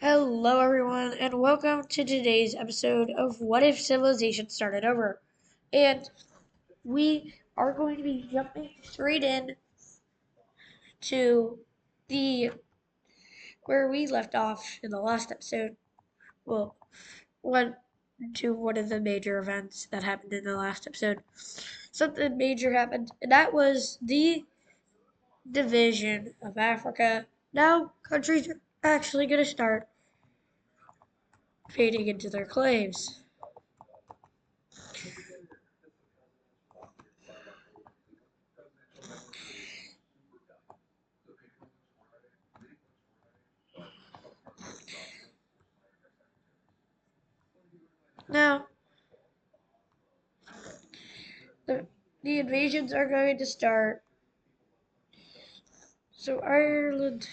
Hello, everyone, and welcome to today's episode of What If Civilization Started Over? And we are going to be jumping straight in to the where we left off in the last episode. Well, went to one of the major events that happened in the last episode. Something major happened, and that was the division of Africa. Now, countries are actually going to start fading into their claims. Now, the, the invasions are going to start. So Ireland,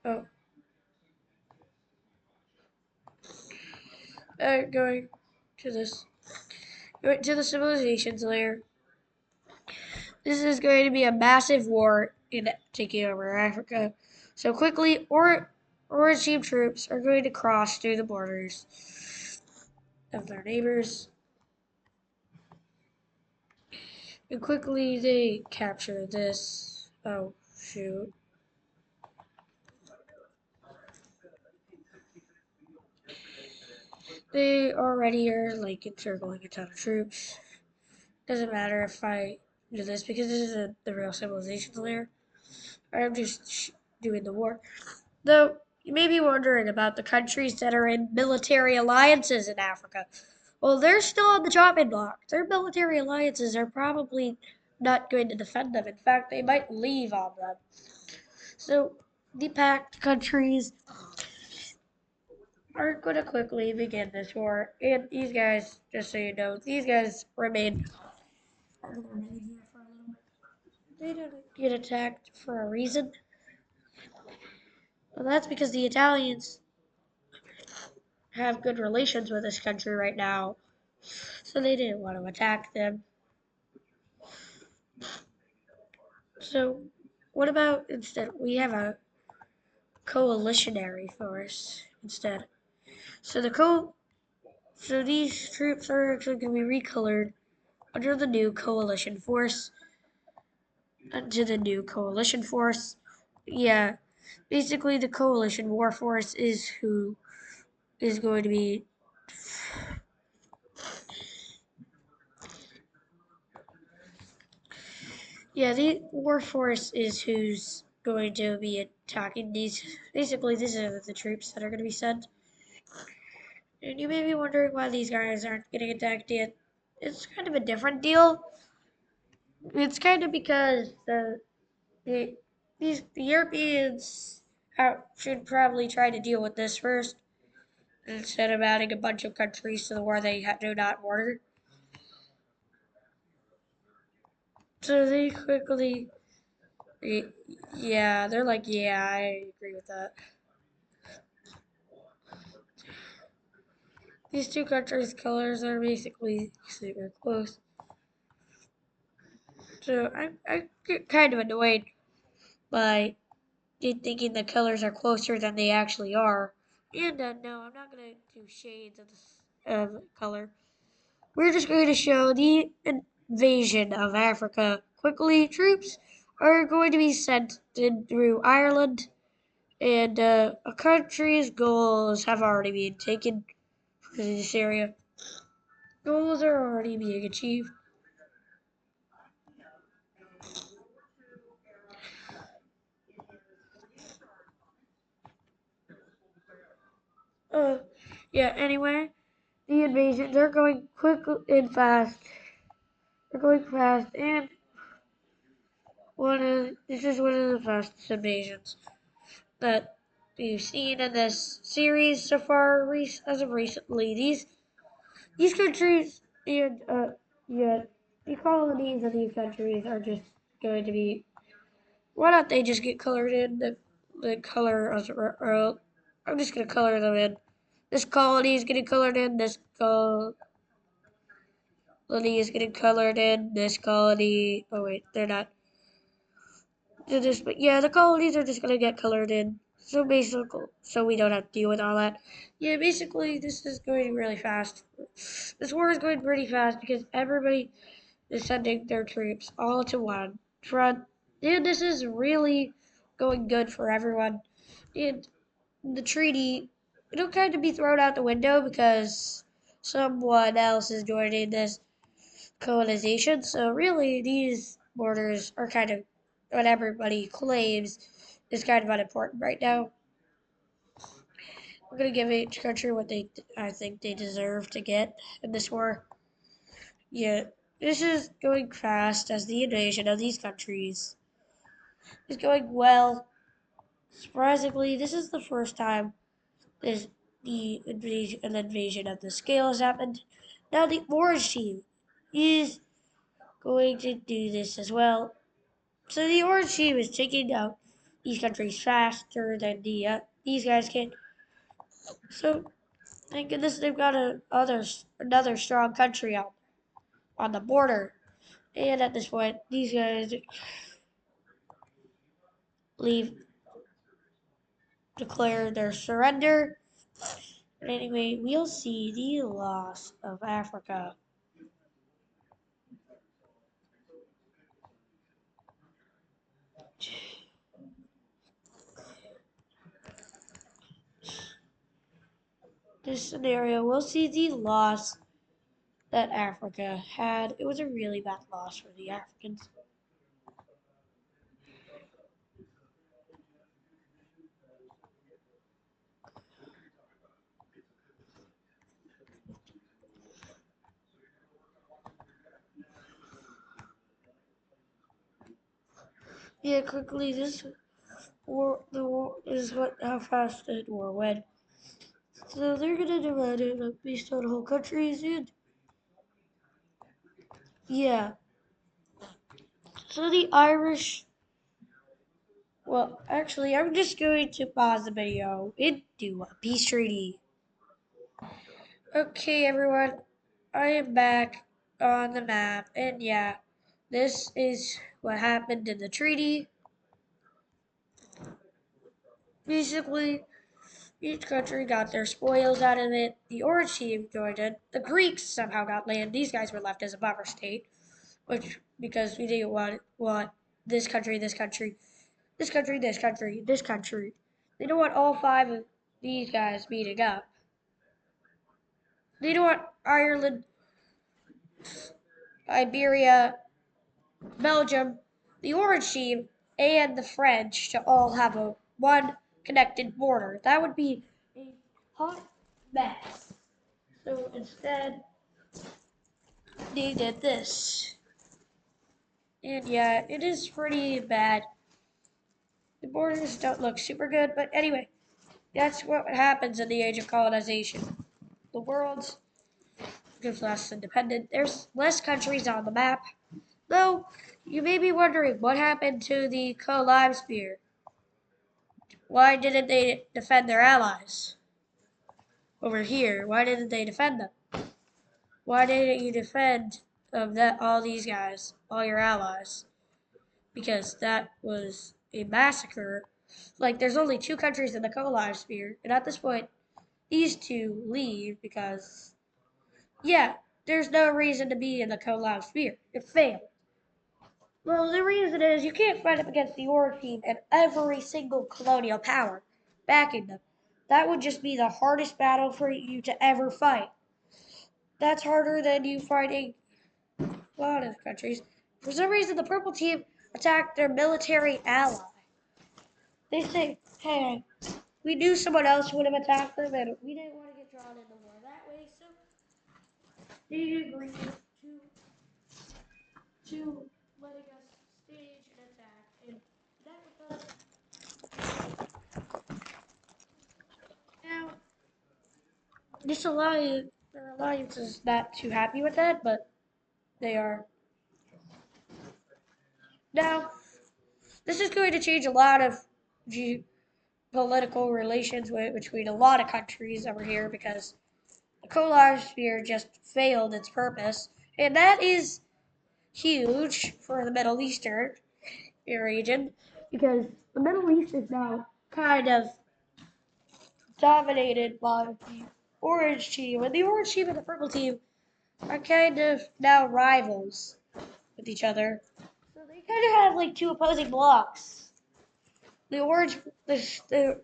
oh, going to this, going to the civilizations layer. This is going to be a massive war in taking over Africa. So quickly, or team troops are going to cross through the borders of their neighbors, and quickly they capture this. Oh shoot! They already are like encircling a ton of troops. Doesn't matter if I do this because this is the real civilizations layer. I'm just doing the war. Though you may be wondering about the countries that are in military alliances in Africa. Well, they're still on the chopping block. Their military alliances are probably not going to defend them. In fact, they might leave on them. So the packed countries are going to quickly begin this war. And these guys, just so you know, these guys remain here for a little bit. They don't get attacked for a reason. Well, that's because the Italians have good relations with this country right now, so they didn't want to attack them. So, what about instead we have a coalitionary force instead? So so these troops are actually going to be recolored under the new coalition force. Under the new coalition force, yeah. Basically, the coalition war force is who is going to be. Yeah, the war force is who's going to be attacking these. Basically, these are the troops that are going to be sent. And you may be wondering why these guys aren't getting attacked yet. It's kind of a different deal. It's kind of because the the Europeans should probably try to deal with this first instead of adding a bunch of countries to the war they do not order. So they quickly, yeah, they're like, yeah, I agree with that. These two countries' colors are basically super close. So I get kind of annoyed by thinking the colors are closer than they actually are. And no, I'm not going to do shades of color. We're just going to show the invasion of Africa. Quickly, troops are going to be sent in through Ireland, and a country's goals have already been taken for this area. Goals are already being achieved. Uh, yeah, anyway, the invasions are going quick and fast. They're going fast, and this is one of the fastest invasions that we've seen in this series so far, as of recently. These countries and yeah, the colonies of these countries are just going to be. Why don't they just get colored in the color of I'm just gonna color them in. This colony is getting colored in. This colony is getting colored in. This colony. Oh wait, they're not. They're just. But yeah, the colonies are just gonna get colored in. So we don't have to deal with all that. Yeah, basically, this is going really fast. This war is going pretty fast because everybody is sending their troops all to one front. And this is really going good for everyone. And the treaty, it'll kind of be thrown out the window because someone else is joining this colonization. So really, these borders are kind of what everybody claims is kind of unimportant right now. We're gonna give each country what I think they deserve to get in this war. Yeah, this is going fast as the invasion of these countries is going well. Surprisingly, this is the first time this an invasion of the scale has happened. Now the orange team is going to do this as well. So the orange team is taking out these countries faster than these guys can. So thank goodness they've got another strong country out on the border. And at this point, these guys leave, declare their surrender. But anyway, we'll see the loss of Africa. This scenario, we'll see the loss that Africa had. It was a really bad loss for the Africans. Yeah, quickly, the war is how fast the war went. So they're gonna divide it up based on whole countries, and yeah. So the Irish, well, actually, I'm just going to pause the video and do a peace treaty. Okay, everyone, I am back on the map, and yeah, this is what happened in the treaty. Basically, each country got their spoils out of it. The Orange team joined it. The Greeks somehow got land. These guys were left as a buffer state, which because we didn't want this country, this country, this country, this country, this country. They don't want all five of these guys meeting up. They don't want Ireland, Iberia, Belgium, the Orange team, and the French to all have a one connected border. That would be a hot mess. So instead, they did this. And yeah, it is pretty bad. The borders don't look super good, but anyway, that's what happens in the age of colonization. The world gets less independent. There's less countries on the map. Though, you may be wondering what happened to the co-live sphere. Why didn't they defend their allies? Over here, why didn't they defend them? Why didn't you defend all these guys, all your allies? Because that was a massacre. Like, there's only two countries in the co-live sphere, and at this point, these two leave because, yeah, there's no reason to be in the co-live sphere. It failed. Well, the reason is you can't fight up against the Aura team and every single colonial power backing them. That would just be the hardest battle for you to ever fight. That's harder than you fighting a lot of countries. For some reason, the purple team attacked their military ally. They say, hey, we knew someone else would have attacked them, and we didn't want to get drawn into war that way, so they agreed to letting us stage an attack, and that was us. Now, their alliance is not too happy with that, but they are. Now, this is going to change a lot of political relations between a lot of countries over here because the Kolar sphere just failed its purpose, and that is huge for the Middle Eastern region because the Middle East is now kind of dominated by the orange team, and the orange team and the purple team are kind of now rivals with each other. So they kind of have like two opposing blocks. The orange, the,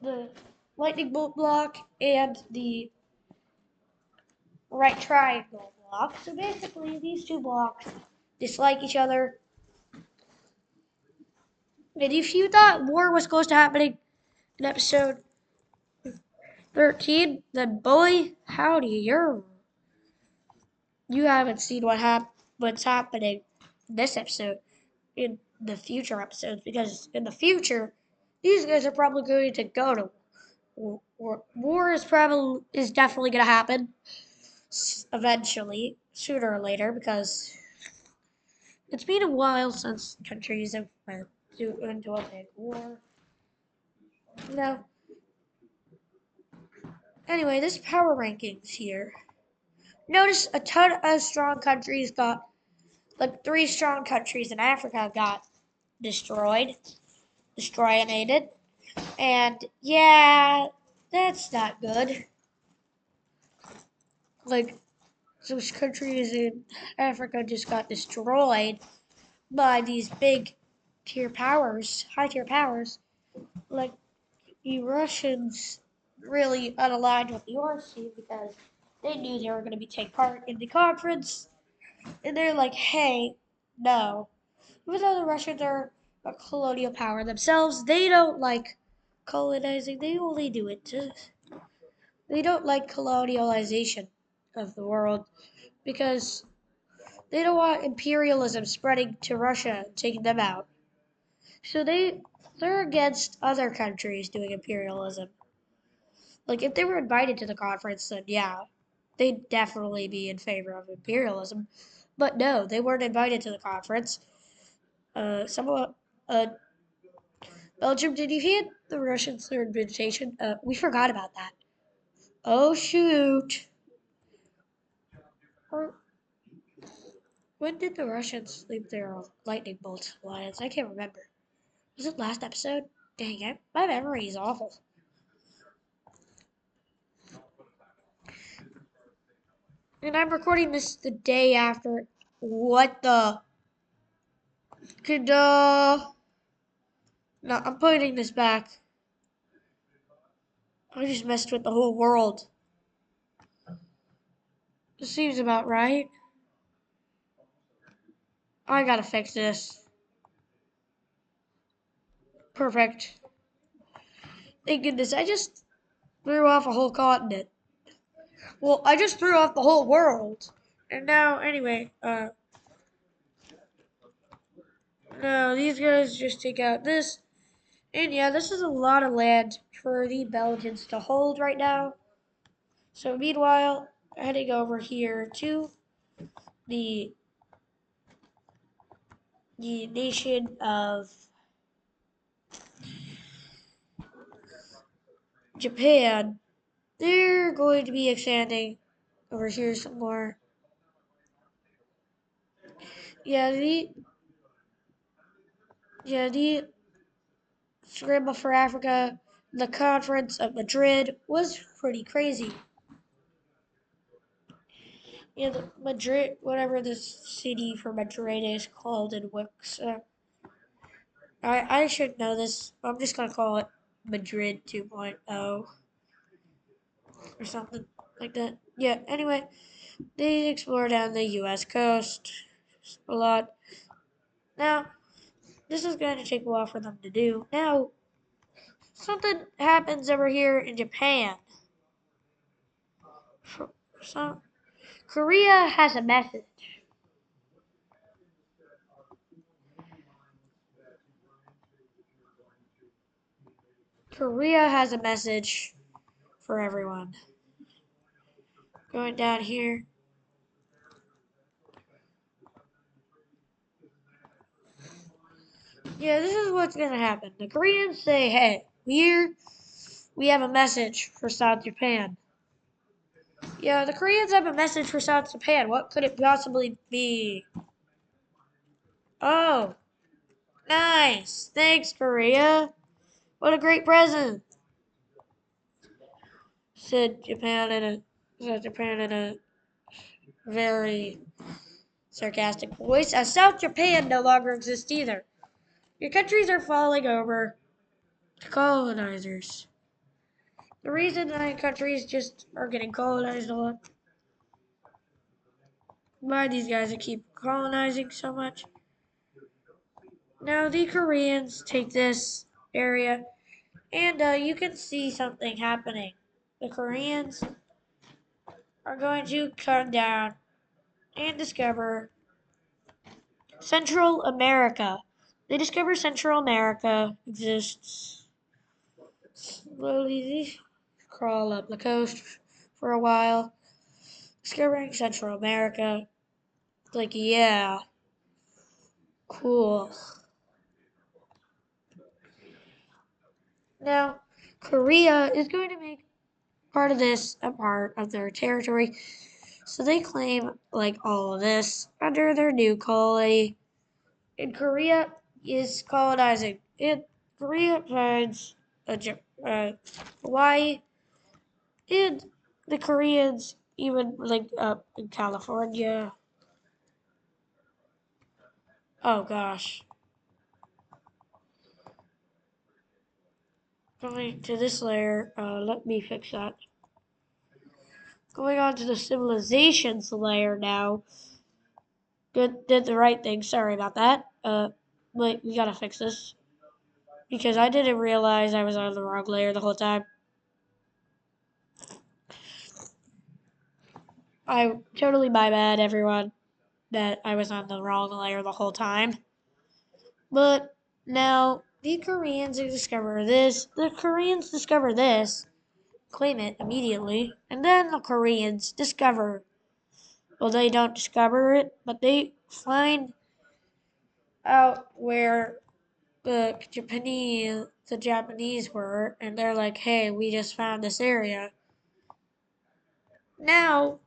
the lightning bolt block and the right triangle block. So basically, these two blocks dislike each other. And if you thought war was close to happening in episode 13, then boy, howdy, you haven't seen what's happening in this episode in the future episodes, because in the future these guys are probably going to go to war. War is definitely going to happen eventually, sooner or later, because it's been a while since countries have went into a big war. No. Anyway, this power rankings here. Notice a ton of strong countries got, like 3 strong countries in Africa got destroyed, and yeah, that's not good. Like, those countries in Africa just got destroyed by these big high tier powers. Like, the Russians really unaligned with the Orange team because they knew they were going to be take part in the conference, and they're like, hey, no. Even though the Russians are a colonial power themselves, they don't like colonizing. They don't like colonialization of the world because they don't want imperialism spreading to Russia and taking them out. So they're against other countries doing imperialism. Like if they were invited to the conference, then yeah, they'd definitely be in favor of imperialism. But no, they weren't invited to the conference. Someone, Belgium, did you hear the Russians their invitation? We forgot about that. Oh shoot! Or when did the Russians leave their lightning bolt alliance? I can't remember. Was it last episode? Dang it, my memory is awful. And I'm recording this the day after. What the? Could No, I'm putting this back. I just messed with the whole world. This seems about right. I gotta fix this. Perfect. Thank goodness, I just threw off a whole continent. Well, I just threw off the whole world. And now, anyway, no, these guys just take out this. And yeah, this is a lot of land for the Belgians to hold right now. So meanwhile, heading over here to the the nation of Japan, they're going to be expanding over here some more. Yeah, the scramble for Africa, the conference of Madrid was pretty crazy. Yeah, the Madrid, whatever the city for Madrid is called in Wix. I should know this. I'm just gonna call it Madrid 2.0 or something like that. Yeah. Anyway, they explore down the U.S. coast a lot. Now, this is going to take a while for them to do. Now, something happens over here in Japan. So, Korea has a message. Korea has a message for everyone. Going down here. Yeah, this is what's gonna happen. The Koreans say, hey, we have a message for South Japan. Yeah, the Koreans have a message for South Japan. What could it possibly be? Oh, nice. Thanks, Korea. What a great present. said Japan in a very sarcastic voice, as South Japan no longer exists either. Your countries are falling over to colonizers. The reason that countries just are getting colonized a lot by these guys that keep colonizing so much. Now the Koreans take this area, and you can see something happening. The Koreans are going to come down and discover Central America. They discover Central America exists. Slowly they crawl up the coast for a while, discovering Central America. It's like, yeah, cool. Now, Korea is going to make part of this a part of their territory, so they claim like all of this under their new colony. And Korea is colonizing. And Korea finds Hawaii, and the Koreans even like up in California. Oh gosh. Going to this layer, let me fix that. Going on to the civilizations layer now. Did the right thing, sorry about that. Wait, we gotta fix this. Because I didn't realize I was on the wrong layer the whole time. Totally my bad, everyone, that I was on the wrong layer the whole time. But now the Koreans discover this. The Koreans discover this, claim it immediately, and then the Koreans discover. Well, they don't discover it, but they find out where the Japanese were, and they're like, "Hey, we just found this area." Now,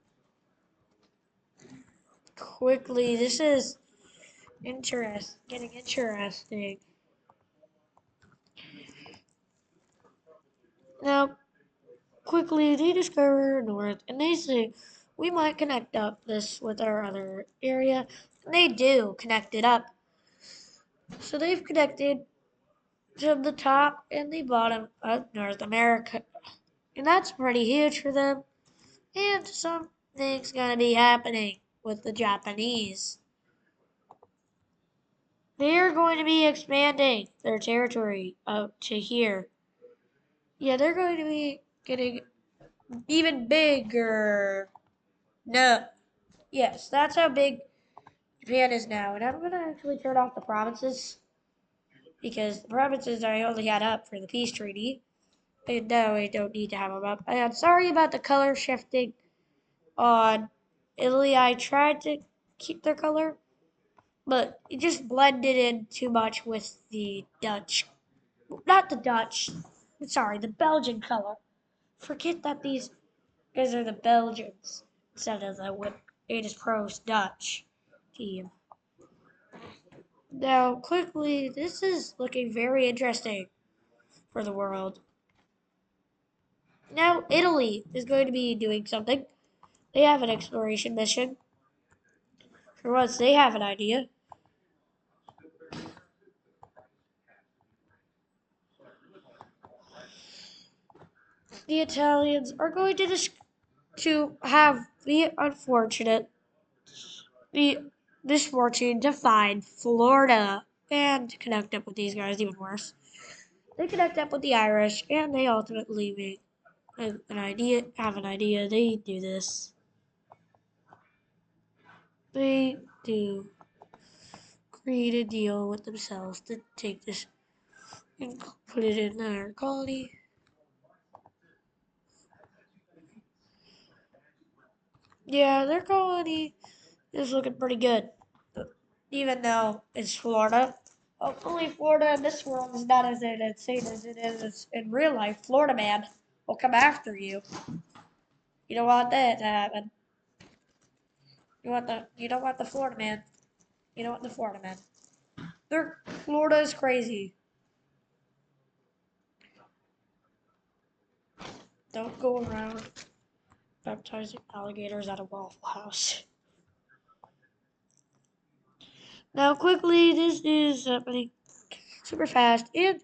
quickly, this is getting interesting. Now, quickly, they discover north, and they say, we might connect up this with our other area. And they do connect it up. So they've connected to the top and the bottom of North America. And that's pretty huge for them. And something's gonna be happening with the Japanese. They're going to be expanding their territory up to here. Yeah, they're going to be getting even bigger. No. Yes, that's how big Japan is now. And I'm going to actually turn off the provinces because the provinces I only had up for the peace treaty. And no, I don't need to have them up. I'm sorry about the color shifting on Italy. I tried to keep their color, but it just blended in too much with the Dutch. Not the Dutch. Sorry, the Belgian color. Forget that these guys are the Belgians instead of the Aegis Pro's Dutch team. Now, quickly, this is looking very interesting for the world. Now, Italy is going to be doing something. They have an exploration mission. For once, they have an idea. The Italians are going to have the unfortunate, the misfortune to find Florida and connect up with these guys, even worse. They connect up with the Irish, and they ultimately make an idea. Have an idea. They do this. They do create a deal with themselves to take this and put it in their colony. Yeah, their colony is looking pretty good, even though it's Florida. Hopefully, Florida in this world is not as insane as it is in real life. Florida man will come after you. You don't want that to happen. You don't want the Florida man. You don't want the Florida man. Florida is crazy. Don't go around baptizing alligators at a Waffle House. Now, quickly, this is happening super fast, and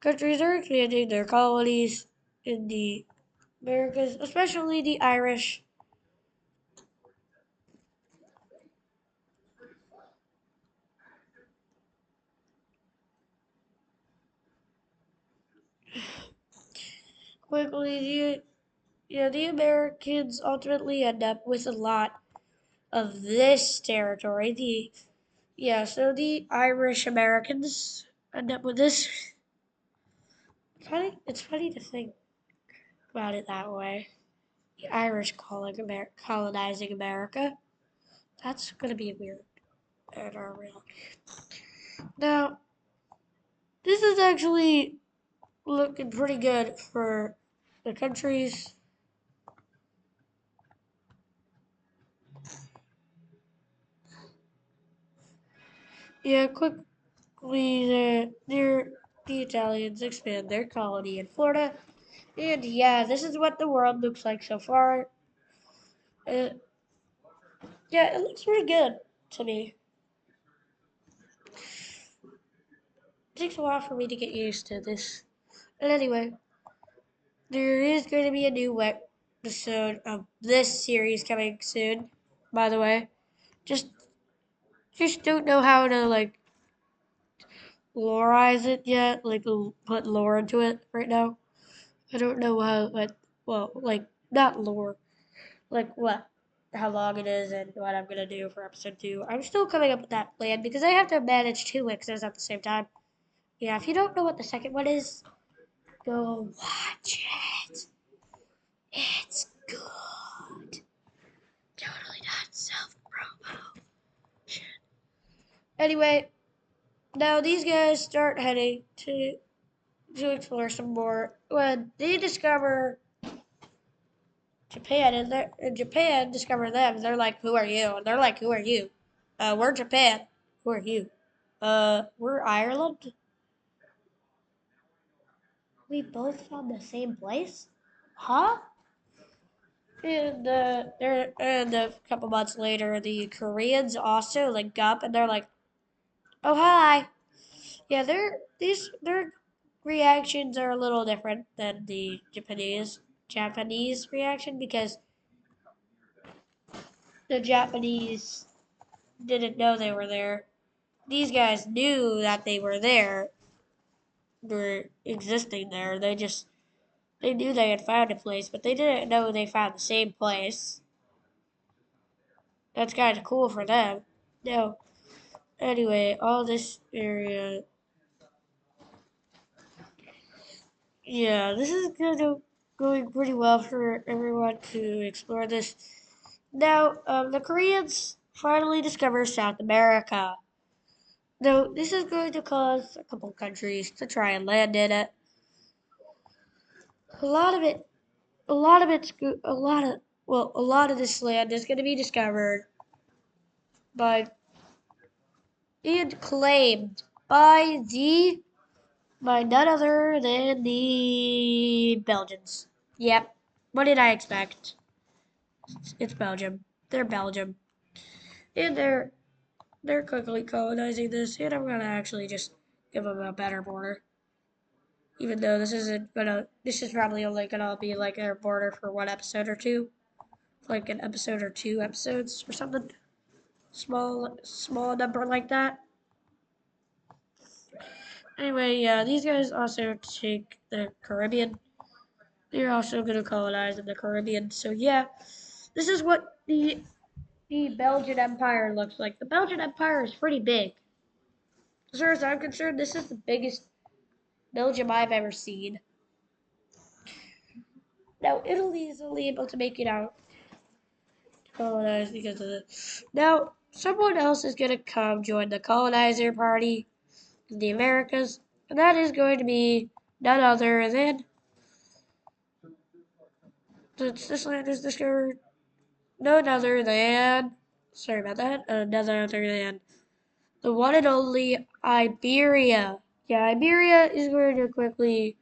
countries are expanding their colonies in the Americas, especially the Irish. Quickly, the Americans ultimately end up with a lot of this territory. So the Irish Americans end up with this. It's funny to think about it that way. The Irish colonizing America. That's gonna be weird in our reality. Now, this is actually looking pretty good for the countries. Yeah, quickly, the Italians expand their colony in Florida. And yeah, this is what the world looks like so far. Uh, yeah, it looks pretty good to me. It takes a while for me to get used to this. But anyway, there is going to be a new episode of this series coming soon. By the way, just just don't know how to like loreize it yet. Like put lore into it right now. I don't know how. Like not lore. Like what, how long it is, and what I'm gonna do for episode 2. I'm still coming up with that plan because I have to manage 2 mixes at the same time. Yeah, if you don't know what the second one is, go watch it. It's good. Totally not self-promo. Anyway, now these guys start heading to explore some more. When they discover Japan, and Japan discover them, they're like, "Who are you?" And they're like, "Who are you?" We're Japan. Who are you? We're Ireland. We both from the same place? Huh? And a couple months later, the Koreans also link up, and they're like, "Oh hi." Yeah, their reactions are a little different than the Japanese reaction because the Japanese didn't know they were there. These guys knew that they were there, were existing there. They knew they had found a place, but they didn't know they found the same place. That's kind of cool for them. No, anyway, all this area. Yeah, this is going pretty well for everyone to explore this. Now, the Koreans finally discover South America. Though this is going to cause a couple countries to try and land in it. A lot of it, a lot of it's, a lot of, well, a lot of this land is going to be discovered by and claimed by none other than the Belgians. Yep. What did I expect? It's Belgium. They're Belgium. And they're quickly colonizing this, and I'm gonna actually just give them a better border. Even though this is probably only gonna be like a border for one episode or two. Like an episode or 2 episodes or something. Small number like that. Anyway, yeah, these guys also take the Caribbean. They're also gonna colonize in the Caribbean. So yeah, this is what the Belgian Empire looks like. The Belgian Empire is pretty big. As far as I'm concerned, this is the biggest Belgium I've ever seen. Now, Italy is only able to make it out to colonize because of it. Now, someone else is going to come join the colonizer party in the Americas, and that is going to be none other than, since this land is discovered, none other than, sorry about that, none other than the one and only Iberia. Yeah, Iberia is going to quickly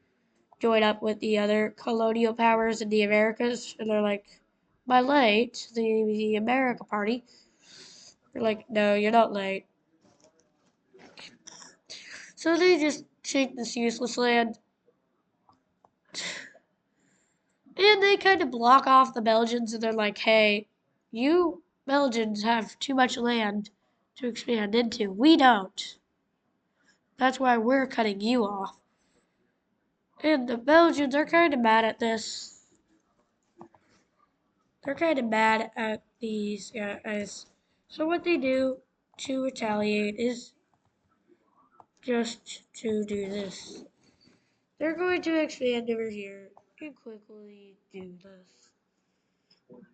join up with the other colonial powers in the Americas, and they're like, "My late, the America party." They're like, "No, you're not late." So they just take this useless land, and they kind of block off the Belgians, and they're like, "Hey, you Belgians have too much land to expand into. We don't. That's why we're cutting you off." And the Belgians are kind of mad at this. They're kind of mad at these guys. So what they do to retaliate is just to do this. They're going to expand over here and quickly do this.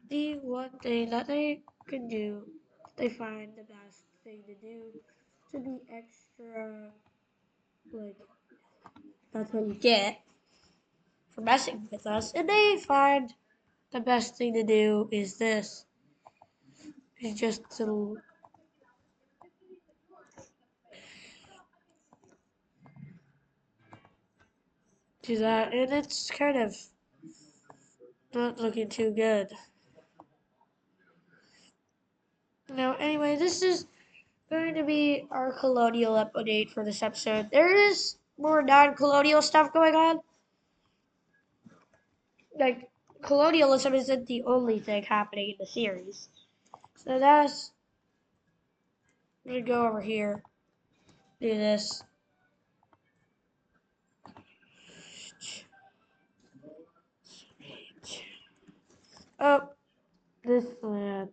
The one thing that they can do, they find the best thing to do to be extra, like, that's what you get for messing with us. And they find the best thing to do is this. Is just to do that. And it's kind of not looking too good. Now, anyway, this is going to be our colonial update for this episode. There is more non-colonial stuff going on. Like, colonialism isn't the only thing happening in the series. So that's, I'm gonna go over here, do this. Oh, this land.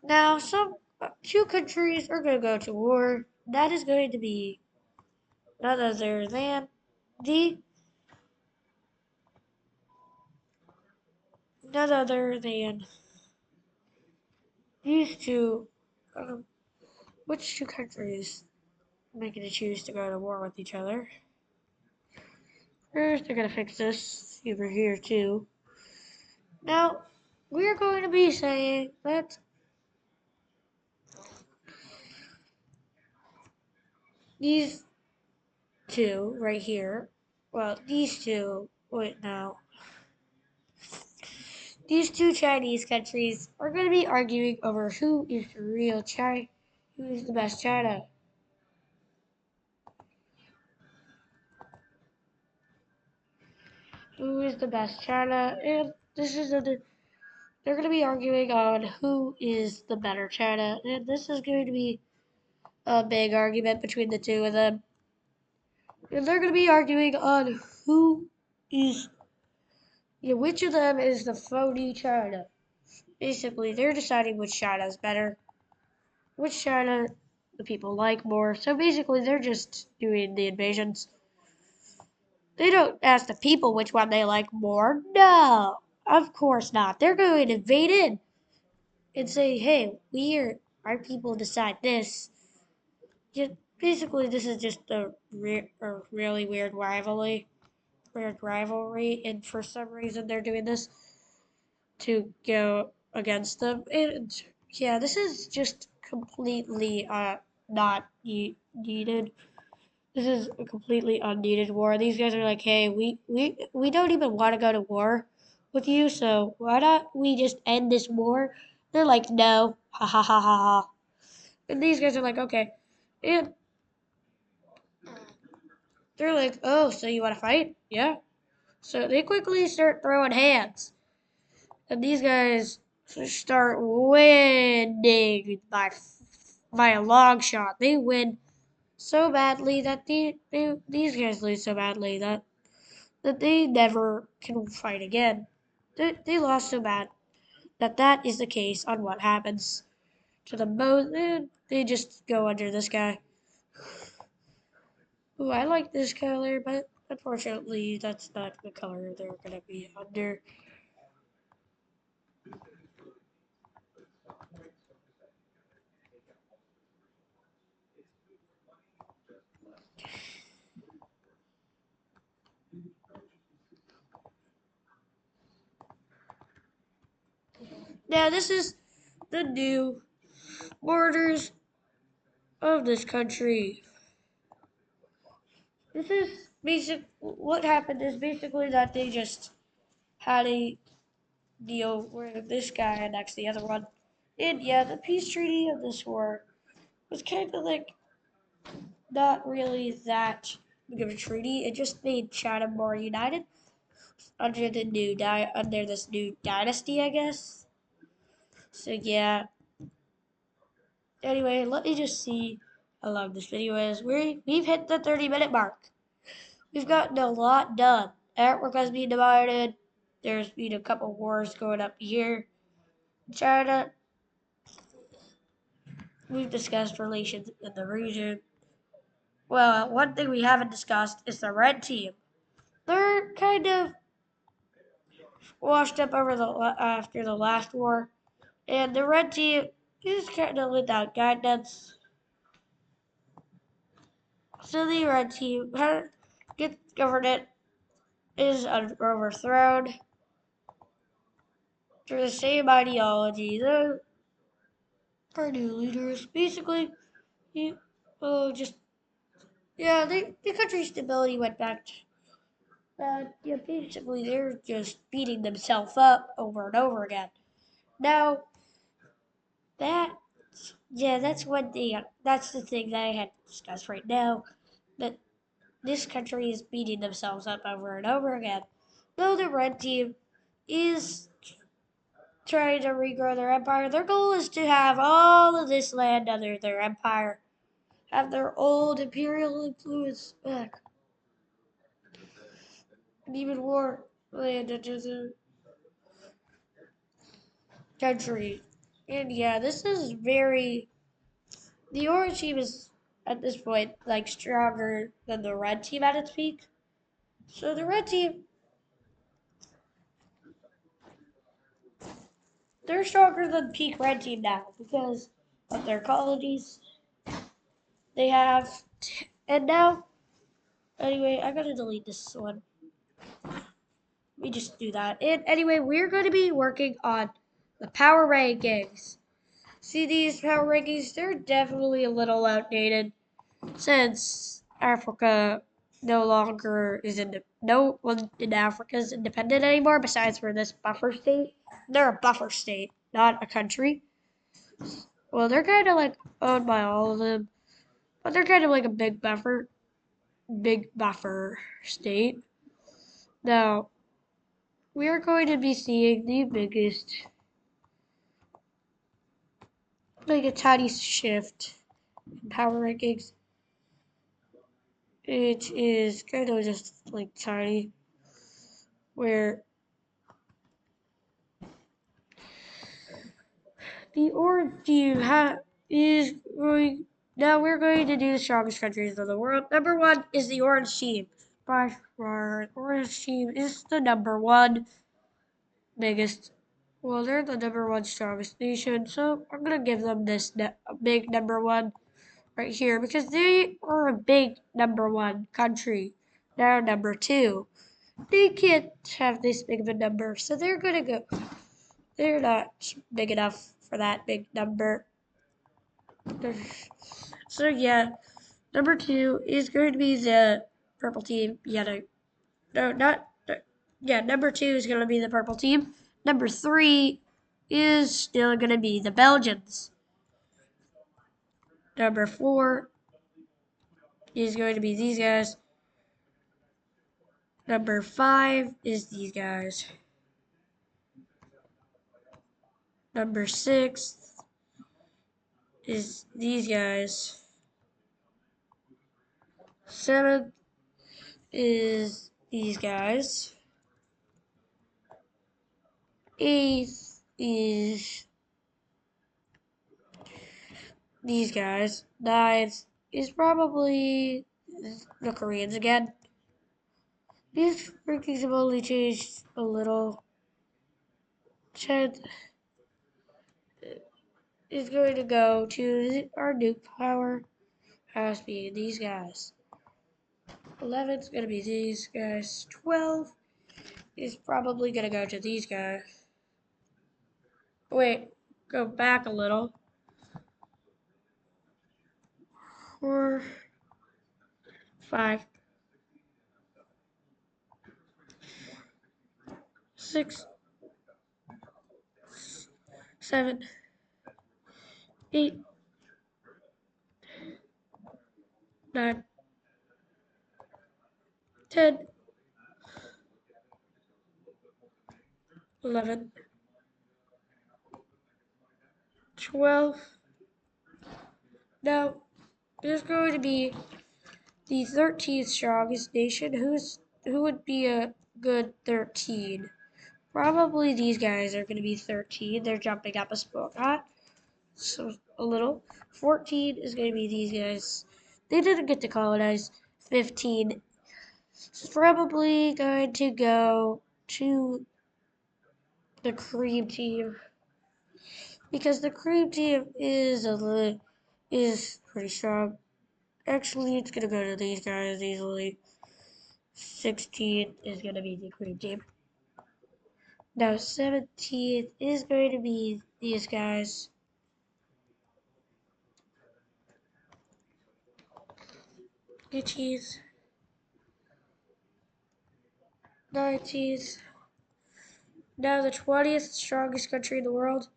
Now, two countries are gonna go to war. That is going to be none other than the none other than these two. Um, which two countries are going to choose to go to war with each other? First, they're gonna fix this over here too. Now, we're going to be saying that these two right here, well, these two, wait, now, these two Chinese countries are going to be arguing over who is the real China, who is the best China. Who is the best China, and this is they're going to be arguing on who is the better China, and this is going to be a big argument between the two of them. And they're going to be arguing on who is, which of them is the phony China. Basically, they're deciding which China is better, which China the people like more. So basically, they're just doing the invasions. They don't ask the people which one they like more. No, of course not. They're going to invade in and say, "Hey, our people decide this." Just basically, this is just a really weird rivalry, and for some reason, they're doing this to go against them. And yeah, this is just completely not needed. This is a completely unneeded war. These guys are like, hey, we don't even want to go to war with you, so why don't we just end this war? They're like, no, ha ha ha ha ha. And these guys are like, okay. And they're like, oh, so you want to fight? Yeah. So they quickly start throwing hands. And these guys start winning by a long shot. They win so badly that these guys lose so badly that they never can fight again. They lost so bad that is the case on what happens to them both. And they just go under this guy. Ooh, I like this color, but unfortunately, that's not the color they're gonna be under. Now, this is the new borders of this country. This is what happened is basically that they just had a deal where this guy annexed the other one. And yeah, the peace treaty of this war was kind of like not really that big of a treaty. It just made China more united under under this new dynasty, I guess. So yeah. Anyway, let me just see how long this video is. We've hit the 30-minute mark. We've gotten a lot done. Africa's being divided. There's been a couple wars going up here. China. We've discussed relations in the region. Well, one thing we haven't discussed is the red team. They're kind of washed up after the last war, and the red team is kind of without guidance. So the red team gets government is overthrown through the same ideology. Our new leaders basically, you, just yeah, the country's stability went back. Yeah, basically they're just beating themselves up over and over again. Now that yeah, that's one thing. That's the thing that I had to discuss right now. That this country is beating themselves up over and over again. Though the red team is trying to regrow their empire, their goal is to have all of this land under their empire, have their old imperial influence back, and even more land into the country. And yeah, this is very. The orange team is at this point like stronger than the red team at its peak. So the red team, they're stronger than peak red team now because of their colonies they have. And now, anyway, I gotta delete this one. We just do that. And anyway, we're going to be working on the power rankings. See these power rankings? They're definitely a little outdated since Africa no longer is no one in Africa is independent anymore besides for this buffer state. They're a buffer state, not a country. Well, they're kind of like owned by all of them, but they're kind of like a big buffer state. Now, we are going to be seeing the biggest, like a tiny shift in power rankings. It is kind of just like tiny, where the orange team is going. Now we're going to do the strongest countries of the world. Number one is the orange team. By far, orange team is the number one biggest. Well, they're the number one strongest nation, so I'm gonna give them this big number one right here because they are a big number one country. Now number two, they can't have this big of a number, so they're gonna go. They're not big enough for that big number. So yeah, number two is going to be the purple team. Yeah, no, not. Yeah, number two is going to be the purple team. Number three is still going to be the Belgians. Number four is going to be these guys. Number five is these guys. Number six is these guys. Seventh is these guys. Eighth is these guys. Ninth is probably the Koreans again. These rankings have only changed a little. 10th is going to go to our new powerhouse being these guys. 11th is going to be these guys. 12 is probably going to go to these guys. Wait, go back a little. 4, 5, 6, 7, 8, 9, 10, 11, 12. Now, there's going to be the 13th strongest nation. Who would be a good 13? Probably these guys are going to be 13. They're jumping up a spot, so a little. 14 is going to be these guys. They didn't get to colonize. 15 is probably going to go to the cream team because the cream team is pretty strong. Actually, it's going to go to these guys easily. 16 is going to be the cream team. Now 17th is going to be these guys. 18th, 19th. Now the 20th strongest country in the world.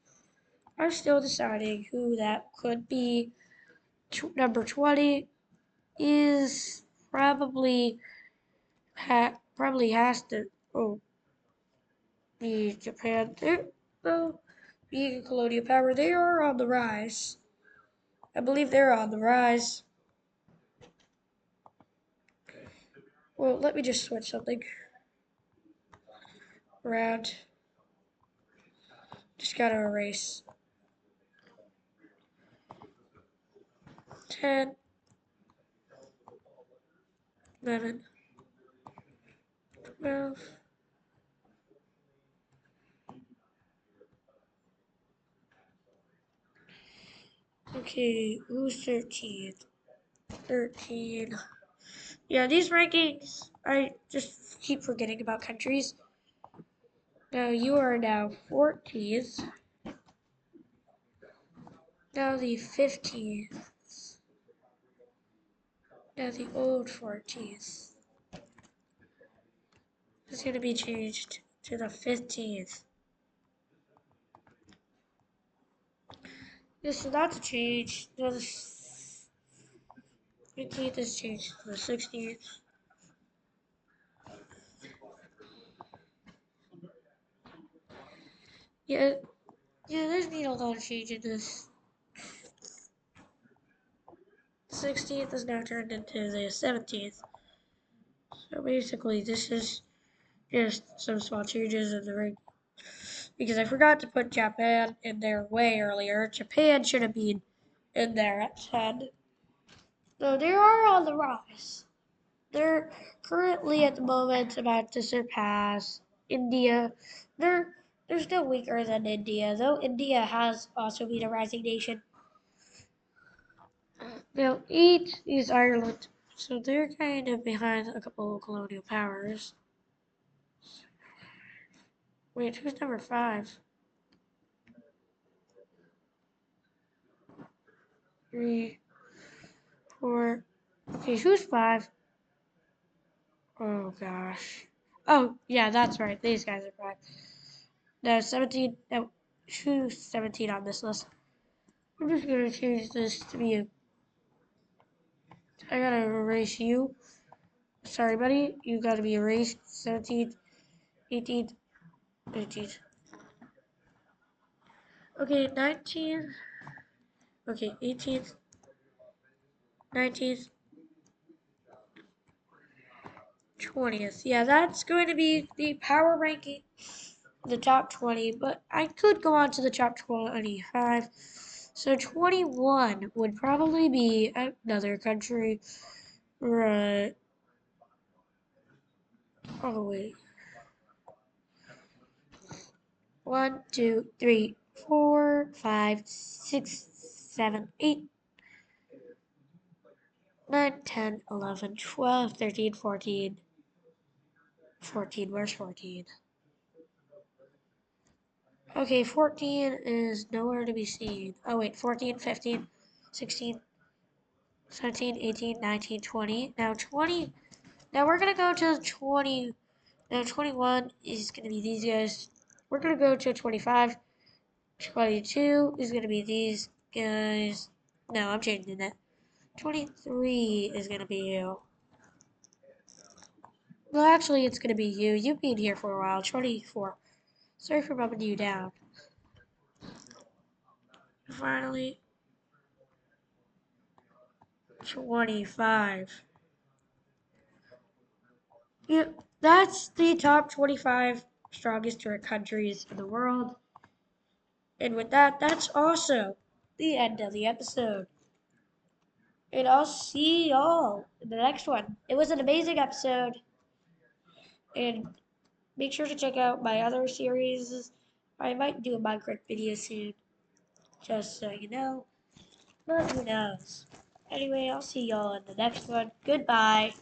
I'm still deciding who that could be. Number 20 is probably has to be Japan. Though being a colonial power, they are on the rise. I believe they're on the rise. Well, let me just switch something around. Just gotta erase. 10, 11, 12. Okay, who's 13? 13. Yeah, these rankings, I just keep forgetting about countries. Now you are now 14th. Now the 15th. Now the old 14th is going to be changed to the 15th. Yes, so that's a change. Now the 15th is changed to the 16th. Yeah, there's been a lot of change in this. 16th is now turned into the 17th. So basically, this is just some small changes in the rank. Because I forgot to put Japan in there way earlier. Japan should have been in there at 10. So they are on the rise. They're currently at the moment about to surpass India. They're still weaker than India, though India has also been a rising nation. Now 8 is Ireland, so they're kind of behind a couple of colonial powers. Wait, who's number 5? 3, 4. Okay, who's 5? Oh gosh. Oh yeah, that's right. These guys are 5. No, 17. No, who's 17 on this list? I'm just gonna change this to be a. I gotta erase you. Sorry, buddy. You gotta be erased. 17th, 18th, 19th. Okay, 19th. Okay, 18th, 19th, 20th. Yeah, that's going to be the power ranking, the top 20, but I could go on to the top 25. So 21 would probably be another country. Right. Oh, wait. 1, 2, 3, 4, 5, 6, 7, 8, 9, 10, 11, 12, 13, 14. 14, where's 14? Okay, 14 is nowhere to be seen. Oh wait, 14, 15, 16. 17, 18, 19, 20. Now 20. Now we're going to go to 20. Now 21 is going to be these guys. We're going to go to 25. 22 is going to be these guys. No, I'm changing that. 23 is going to be you. Well, actually, it's going to be you. You've been here for a while. 24. Sorry for bumping you down. Finally, 25. Yeah, that's the top 25 strongest countries in the world. And with that, that's also the end of the episode. And I'll see y'all in the next one. It was an amazing episode. And make sure to check out my other series. I might do a Minecraft video soon, just so you know. But who knows? Anyway, I'll see y'all in the next one. Goodbye.